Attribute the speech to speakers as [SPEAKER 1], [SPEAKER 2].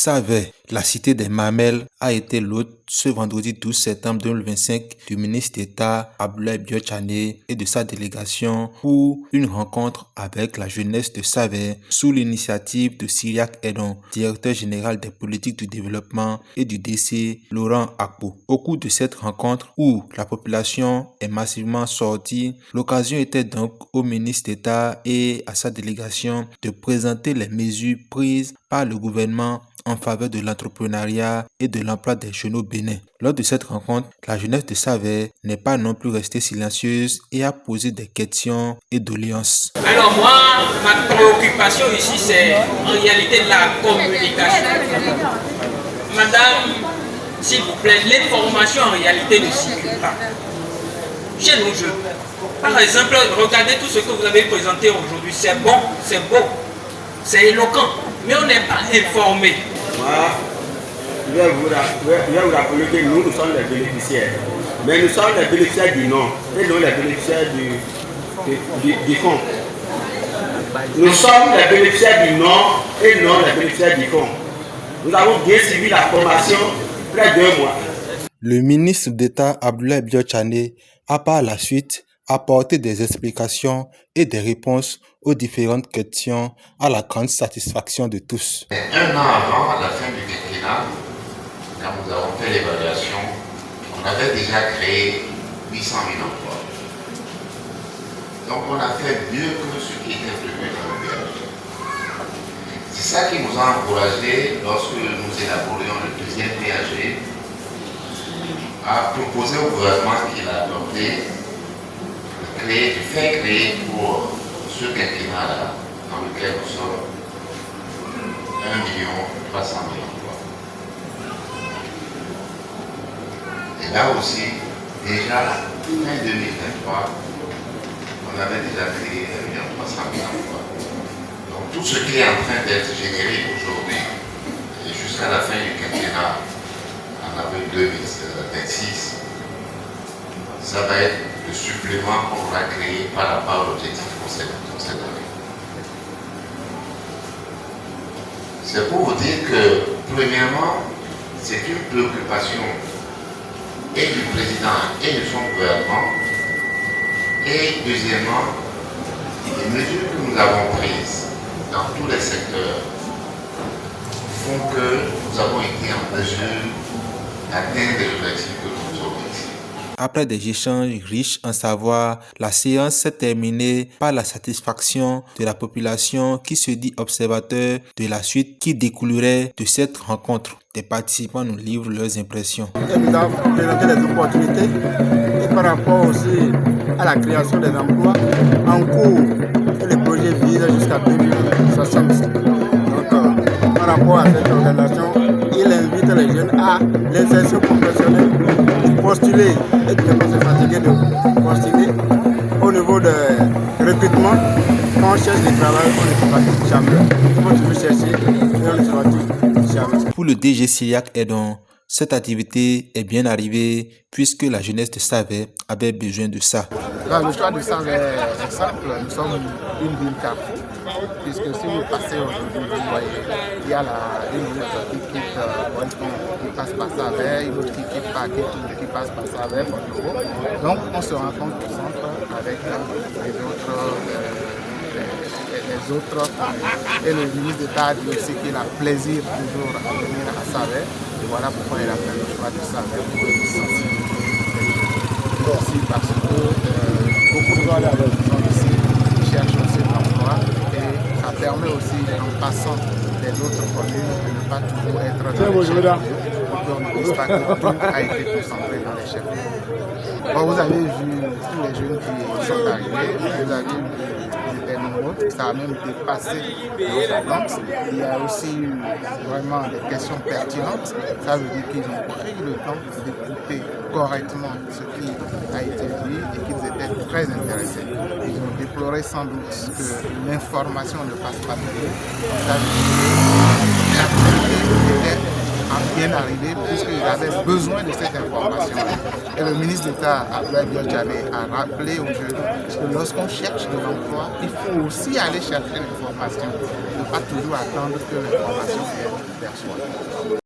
[SPEAKER 1] Savait, la cité des Mamelles, a été l'hôte ce vendredi 12 septembre 2025 du ministre d'État Abdoulaye Biotchane et de sa délégation pour une rencontre avec la jeunesse de Savait sous l'initiative de Cyriaque Edon, directeur général des politiques du développement, et du DC Laurent Akpo. Au cours de cette rencontre où la population est massivement sortie, l'occasion était donc au ministre d'État et à sa délégation de présenter les mesures prises par le gouvernement en faveur de l'entrepreneuriat et de l'emploi des jeunes au Bénin. Lors de cette rencontre, la jeunesse de Savait n'est pas non plus restée silencieuse et a posé des questions et doléances.
[SPEAKER 2] Alors moi, ma préoccupation ici, c'est en réalité de la communication. Madame, s'il vous plaît, l'information en réalité ne circule pas. Chez nos jeunes. Par exemple, regardez tout ce que vous avez présenté aujourd'hui. C'est bon, c'est beau, c'est éloquent, mais on n'est pas informé.
[SPEAKER 3] Moi, je vais vous rappeler que nous sommes les bénéficiaires. Mais nous sommes les bénéficiaires du nom et non les bénéficiaires du fonds. Nous sommes les bénéficiaires du nom et non les bénéficiaires du fonds. Nous avons bien suivi la formation près d'1 mois.
[SPEAKER 1] Le ministre d'État Abdoulaye Biotchane a par la suite apporté des explications et des réponses aux différentes questions à la grande satisfaction de tous.
[SPEAKER 4] 1 an avant la fin du quinquennat, quand nous avons fait l'évaluation, on avait déjà créé 800 000 emplois. Donc on a fait mieux que ce qui était prévu dans le PAG. C'est ça qui nous a encouragés lorsque nous élaborions le deuxième PAG à proposer au gouvernement qu'il a adopté de faire créer pour ce quinquennat-là, dans lequel nous sommes, 1 300 000 emplois. Et là aussi, déjà, fin 2023, on avait déjà créé 1 300 000 emplois. Donc tout ce qui est en train d'être généré aujourd'hui, et jusqu'à la fin du quinquennat, en avril 2026, ça va être le supplément qu'on va créer par rapport à l'objectif qu'on s'est donné. C'est pour vous dire que, premièrement, c'est une préoccupation et du président et de son gouvernement. Et deuxièmement, les mesures que nous avons prises dans tous les secteurs font que nous avons été en mesure d'atteindre les objectifs que nous avons fixés.
[SPEAKER 1] Après des échanges riches en savoir, la séance s'est terminée par la satisfaction de la population qui se dit observateur de la suite qui découlerait de cette rencontre. Les participants nous livrent leurs impressions.
[SPEAKER 5] Nous avons présenté les opportunités et par rapport aussi à la création des emplois en cours que les projets visent jusqu'à 2060. Donc, par rapport à cette organisation, il invite les jeunes à l'insertion professionnelle, de postuler et de ne pas se fatiguer de postuler. Au niveau de recrutement, quand on cherche du travail, on ne se fatigue jamais. Il faut toujours chercher et on ne se fatigue jamais.
[SPEAKER 1] Pour le DG Cyriaque Edon, cette activité est bien arrivée puisque la jeunesse de Savait avait besoin de ça.
[SPEAKER 5] Le choix de Savait est simple. Nous sommes une ville carrefour. Puisque si vous passez aujourd'hui, vous voyez, il y a une route qui quitte qui passe par Savait, une autre qui quitte par Kétoum, qui passe par Savait, donc on se rencontre au centre avec les autres. Et le ministre d'État a dit aussi qu'il a plaisir toujours à venir à Savait. Et voilà pourquoi il a fait le choix de Savait pour nous sensibiliser. Aussi parce que beaucoup de gens ici cherchent aussi l'emploi et ça permet aussi, en passant des autres communes, de ne pas toujours être dans les chefs-lieux. On ne constate que tout a été concentré dans les chefs-lieux. Bon, vous avez vu tous les jeunes qui sont arrivés, vous avez vu des nombreux, ça a même dépassé nos attentes. Il y a aussi eu vraiment des questions pertinentes. Ça veut dire qu'ils ont pris le temps d'écouter correctement ce qui a été dit et qu'ils étaient très intéressés. Ils ont déploré sans doute que l'information ne passe pas toujours. Ça veut dire que l'activité était bien arrivé puisqu'il avait besoin de cette information. Et le ministre d'État, Abdoulaye Bion Djamé, a rappelé aux jeunes que lorsqu'on cherche de l'emploi, il faut aussi aller chercher l'information, ne pas toujours attendre que l'information vienne vers soi.